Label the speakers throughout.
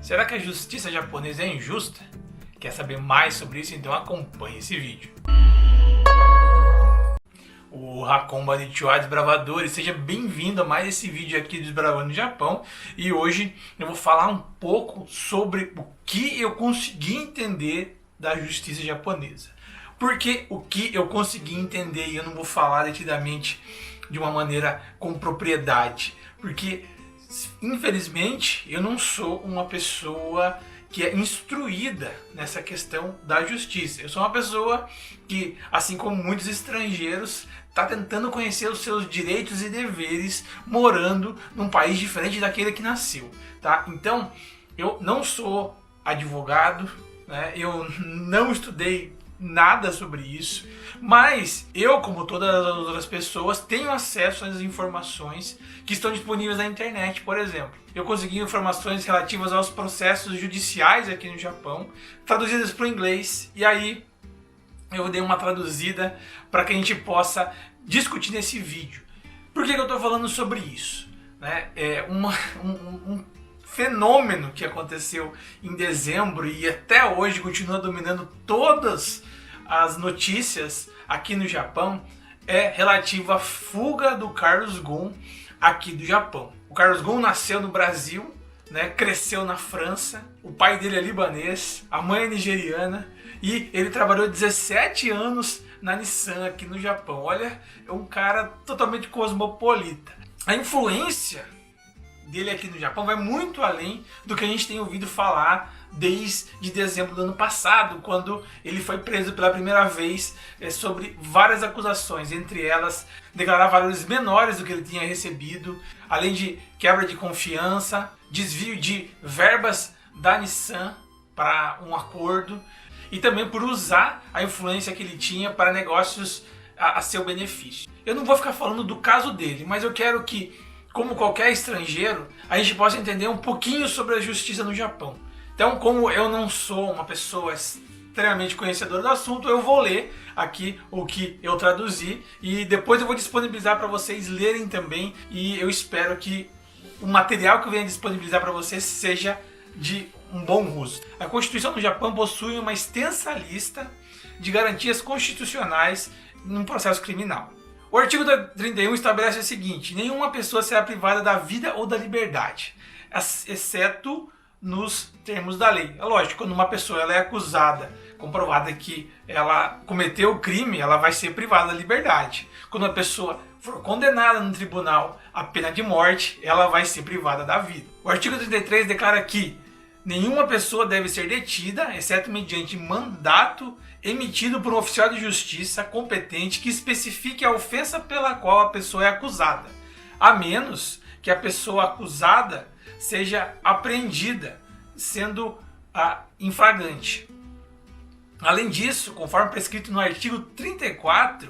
Speaker 1: Será que a justiça japonesa é injusta? Quer saber mais sobre isso? Então acompanhe esse vídeo. O Hakon Konnichiwa, desbravadores, seja bem-vindo a mais esse vídeo aqui do Desbravando no Japão. E hoje eu vou falar um pouco sobre o que eu consegui entender da justiça japonesa. Porque o que eu consegui entender, e eu não vou falar detidamente de uma maneira com propriedade, porque infelizmente eu não sou uma pessoa que é instruída nessa questão da justiça. Eu sou uma pessoa que, assim como muitos estrangeiros, está tentando conhecer os seus direitos e deveres morando num país diferente daquele que nasceu, tá? Então, eu não sou advogado, né? Eu não estudei nada sobre isso, mas eu, como todas as outras pessoas, tenho acesso às informações que estão disponíveis na internet. Por exemplo, eu consegui informações relativas aos processos judiciais aqui no Japão, traduzidas para o inglês, e aí eu dei uma traduzida para que a gente possa discutir nesse vídeo. Por que eu estou falando sobre isso? Né? É um fenômeno que aconteceu em dezembro e até hoje continua dominando todas as notícias aqui no Japão, é relativo à fuga do Carlos Ghosn aqui do Japão. O Carlos Ghosn nasceu no Brasil, né, cresceu na França, o pai dele é libanês, a mãe é nigeriana e ele trabalhou 17 anos na Nissan aqui no Japão. Olha, é um cara totalmente cosmopolita. A influência dele aqui no Japão vai muito além do que a gente tem ouvido falar desde dezembro do ano passado, quando ele foi preso pela primeira vez sobre várias acusações, entre elas declarar valores menores do que ele tinha recebido, além de quebra de confiança, desvio de verbas da Nissan para um acordo e também por usar a influência que ele tinha para negócios a seu benefício. Eu não vou ficar falando do caso dele, mas eu quero que, como qualquer estrangeiro, a gente possa entender um pouquinho sobre a justiça no Japão. Então, como eu não sou uma pessoa extremamente conhecedora do assunto, eu vou ler aqui o que eu traduzi e depois eu vou disponibilizar para vocês lerem também, e eu espero que o material que eu venha disponibilizar para vocês seja de um bom uso. A Constituição do Japão possui uma extensa lista de garantias constitucionais num processo criminal. O artigo 31 estabelece o seguinte: nenhuma pessoa será privada da vida ou da liberdade, exceto nos termos da lei. É lógico, quando uma pessoa ela é acusada, comprovada que ela cometeu o crime, ela vai ser privada da liberdade. Quando uma pessoa for condenada no tribunal à pena de morte, ela vai ser privada da vida. O artigo 33 declara que nenhuma pessoa deve ser detida, exceto mediante mandato emitido por um oficial de justiça competente que especifique a ofensa pela qual a pessoa é acusada, a menos que a pessoa acusada seja apreendida, sendo em flagrante. Além disso, conforme prescrito no artigo 34,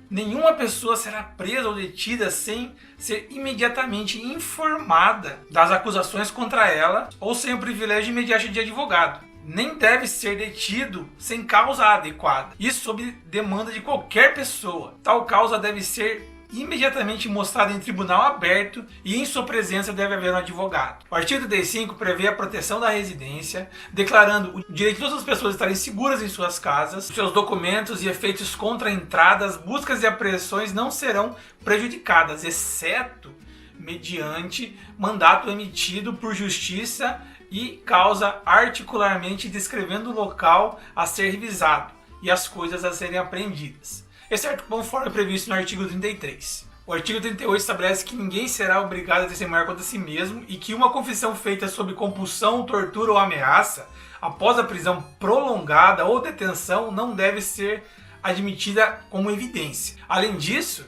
Speaker 1: nenhuma pessoa será presa ou detida sem ser imediatamente informada das acusações contra ela ou sem o privilégio imediato de advogado. Nem deve ser detido sem causa adequada. Isso sob demanda de qualquer pessoa. Tal causa deve ser imediatamente mostrada em tribunal aberto e em sua presença deve haver um advogado. O artigo 35 prevê a proteção da residência, declarando o direito de todas as pessoas estarem seguras em suas casas, seus documentos e efeitos contra entradas, buscas e apreensões não serão prejudicadas, exceto mediante mandato emitido por justiça e causa articularmente descrevendo o local a ser revisado e as coisas a serem apreendidas, exceto conforme previsto no artigo 33. O artigo 38 estabelece que ninguém será obrigado a testemunhar contra si mesmo e que uma confissão feita sob compulsão, tortura ou ameaça, após a prisão prolongada ou detenção, não deve ser admitida como evidência. Além disso,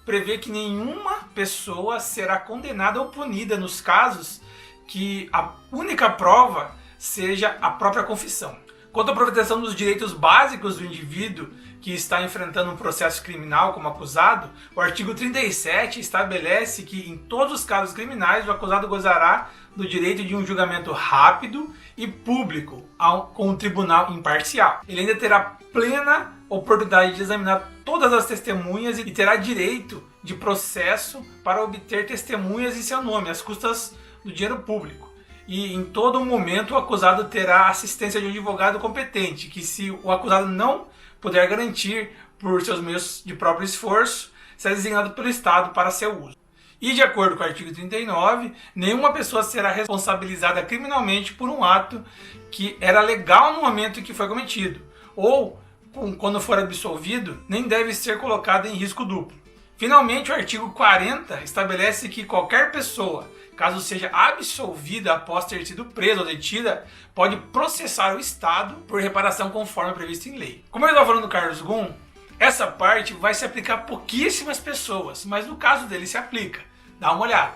Speaker 1: prevê que nenhuma pessoa será condenada ou punida nos casos que a única prova seja a própria confissão. Quanto à proteção dos direitos básicos do indivíduo que está enfrentando um processo criminal como acusado, o artigo 37 estabelece que em todos os casos criminais o acusado gozará do direito de um julgamento rápido e público com um tribunal imparcial. Ele ainda terá plena oportunidade de examinar todas as testemunhas e terá direito de processo para obter testemunhas em seu nome, às custas do dinheiro público. e em todo momento o acusado terá assistência de um advogado competente, que se o acusado não puder garantir por seus meios de próprio esforço, será designado pelo Estado para seu uso. E de acordo com o artigo 39, nenhuma pessoa será responsabilizada criminalmente por um ato que era legal no momento em que foi cometido, ou, quando for absolvido, nem deve ser colocado em risco duplo. Finalmente, o artigo 40 estabelece que qualquer pessoa, caso seja absolvida após ter sido presa ou detida, pode processar o Estado por reparação conforme previsto em lei. Como eu estava falando do Carlos Ghosn, essa parte vai se aplicar a pouquíssimas pessoas, mas no caso dele se aplica. Dá uma olhada.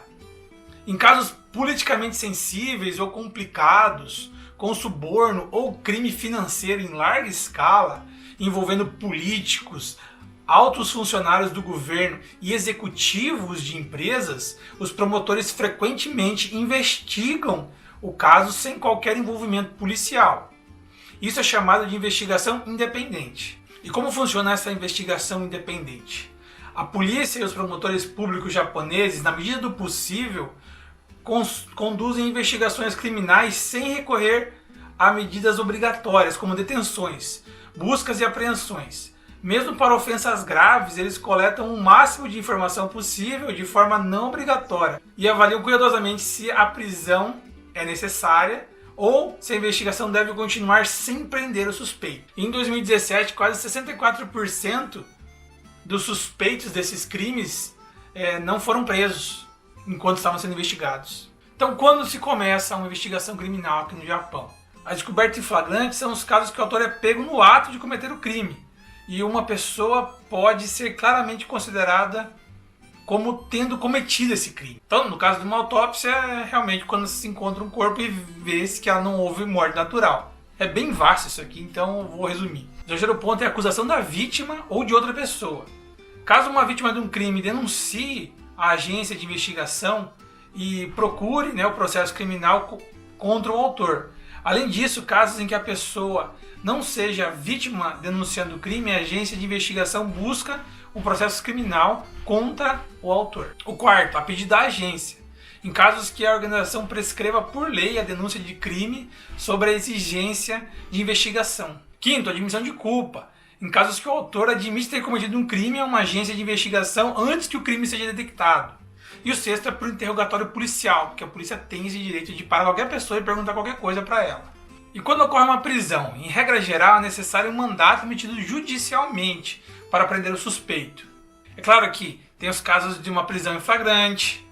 Speaker 1: Em casos politicamente sensíveis ou complicados, com suborno ou crime financeiro em larga escala, envolvendo políticos, altos funcionários do governo e executivos de empresas, os promotores frequentemente investigam o caso sem qualquer envolvimento policial. Isso é chamado de investigação independente. E como funciona essa investigação independente? A polícia e os promotores públicos japoneses, na medida do possível, conduzem investigações criminais sem recorrer a medidas obrigatórias, como detenções, buscas e apreensões. Mesmo para ofensas graves, eles coletam o máximo de informação possível de forma não obrigatória e avaliam cuidadosamente se a prisão é necessária ou se a investigação deve continuar sem prender o suspeito. Em 2017, quase 64% dos suspeitos desses crimes não foram presos enquanto estavam sendo investigados. Então, quando se começa uma investigação criminal aqui no Japão? A descoberta em flagrante são os casos que o autor é pego no ato de cometer o crime. E uma pessoa pode ser claramente considerada como tendo cometido esse crime. Então, no caso de uma autópsia, é realmente quando se encontra um corpo e vê-se que ela não houve morte natural. É bem vasto isso aqui, então eu vou resumir. O terceiro ponto é a acusação da vítima ou de outra pessoa. Caso uma vítima de um crime denuncie a agência de investigação e procure o processo criminal contra o autor. Além disso, casos em que a pessoa não seja vítima denunciando o crime, a agência de investigação busca o processo criminal contra o autor. O quarto, a pedido da agência. Em casos que a organização prescreva por lei a denúncia de crime sobre a exigência de investigação. Quinto, a admissão de culpa. Em casos que o autor admite ter cometido um crime a uma agência de investigação antes que o crime seja detectado. E o sexto é por interrogatório policial, porque a polícia tem esse direito de parar qualquer pessoa e perguntar qualquer coisa para ela. E quando ocorre uma prisão, em regra geral, é necessário um mandato emitido judicialmente para prender o suspeito. É claro que tem os casos de uma prisão em flagrante,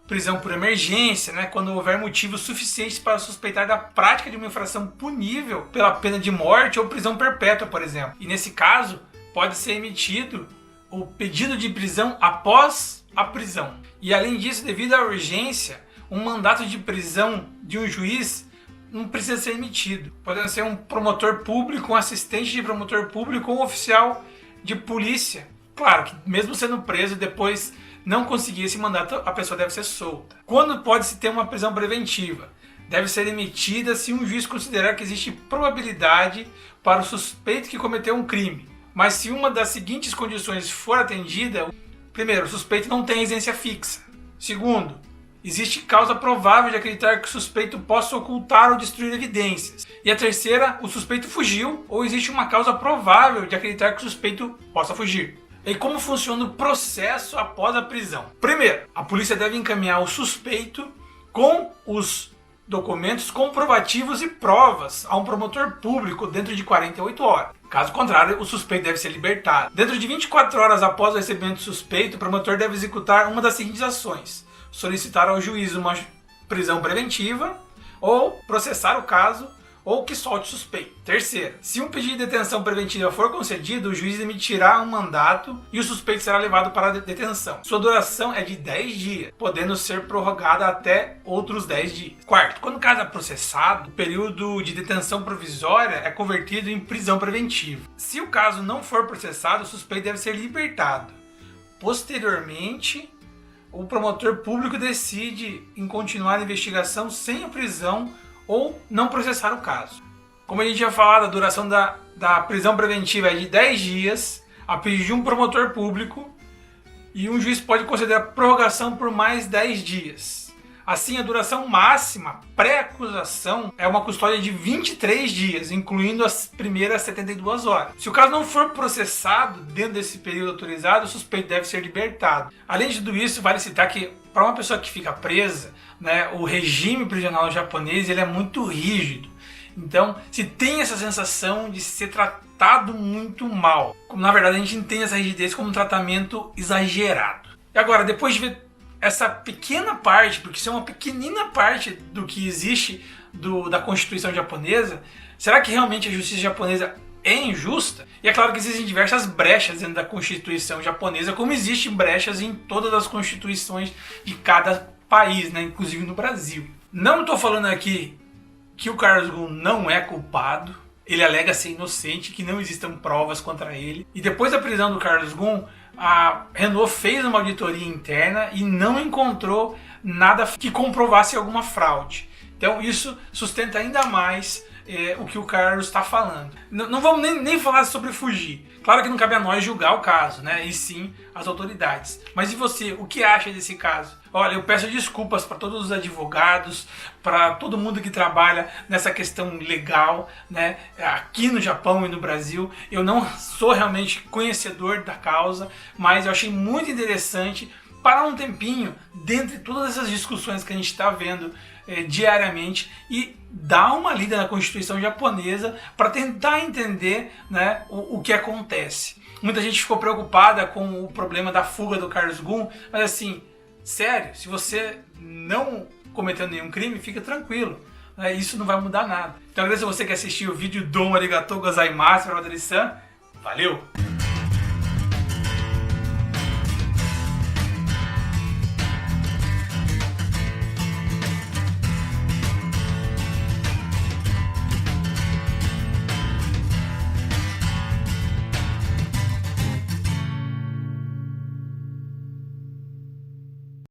Speaker 1: prisão por emergência, quando houver motivos suficientes para suspeitar da prática de uma infração punível pela pena de morte ou prisão perpétua, por exemplo. E nesse caso, pode ser emitido o pedido de prisão após a prisão. E além disso, devido à urgência, um mandato de prisão de um juiz não precisa ser emitido. Pode ser um promotor público, um assistente de promotor público ou um oficial de polícia. Claro que mesmo sendo preso, depois não conseguir esse mandato, a pessoa deve ser solta. Quando pode-se ter uma prisão preventiva? Deve ser emitida se um juiz considerar que existe probabilidade para o suspeito que cometeu um crime. Mas se uma das seguintes condições for atendida: primeiro, o suspeito não tem residência fixa. Segundo, existe causa provável de acreditar que o suspeito possa ocultar ou destruir evidências. E a terceira, o suspeito fugiu ou existe uma causa provável de acreditar que o suspeito possa fugir. E como funciona o processo após a prisão? Primeiro, a polícia deve encaminhar o suspeito com os documentos comprovativos e provas a um promotor público dentro de 48 horas. Caso contrário, o suspeito deve ser libertado. Dentro de 24 horas após o recebimento do suspeito, o promotor deve executar uma das seguintes ações: solicitar ao juiz uma prisão preventiva, ou processar o caso, ou que solte o suspeito. Terceiro, se um pedido de detenção preventiva for concedido, o juiz emitirá um mandato e o suspeito será levado para a detenção. Sua duração é de 10 dias, podendo ser prorrogada até outros 10 dias. Quarto, quando o caso é processado, o período de detenção provisória é convertido em prisão preventiva. Se o caso não for processado, o suspeito deve ser libertado. Posteriormente, o promotor público decide em continuar a investigação sem a prisão ou não processar o caso. Como a gente já falado, a duração da prisão preventiva é de 10 dias, a pedido de um promotor público, e um juiz pode conceder a prorrogação por mais 10 dias. Assim, a duração máxima pré-acusação é uma custódia de 23 dias, incluindo as primeiras 72 horas. Se o caso não for processado dentro desse período autorizado, o suspeito deve ser libertado. Além de tudo isso, vale citar que para uma pessoa que fica presa, né, o regime prisional japonês ele é muito rígido. Então, se tem essa sensação de ser tratado muito mal. Na verdade, a gente entende essa rigidez como um tratamento exagerado. E agora, depois de ver essa pequena parte, porque isso é uma pequenina parte do que existe da Constituição japonesa, será que realmente a justiça japonesa é injusta? E é claro que existem diversas brechas dentro da Constituição japonesa, como existem brechas em todas as constituições de cada país, né? Inclusive no Brasil. Não estou falando aqui que o Carlos Ghosn não é culpado, ele alega ser inocente, que não existam provas contra ele. E depois da prisão do Carlos Ghosn, a Renault fez uma auditoria interna e não encontrou nada que comprovasse alguma fraude. Então isso sustenta ainda mais o que o Carlos está falando. Não vamos nem falar sobre fugir. Claro que não cabe a nós julgar o caso, né? E sim as autoridades. Mas e você, o que acha desse caso? Olha, eu peço desculpas para todos os advogados, para todo mundo que trabalha nessa questão legal, né? Aqui no Japão e no Brasil. Eu não sou realmente conhecedor da causa, mas eu achei muito interessante parar um tempinho dentre todas essas discussões que a gente está vendo diariamente e dar uma lida na Constituição japonesa para tentar entender, né, o que acontece. Muita gente ficou preocupada com o problema da fuga do Carlos Ghosn, mas assim, sério, se você não cometeu nenhum crime, fica tranquilo. Isso não vai mudar nada. Então agradeço a você que assistiu o vídeo. Domo arigatou gozaimasu, Valeu!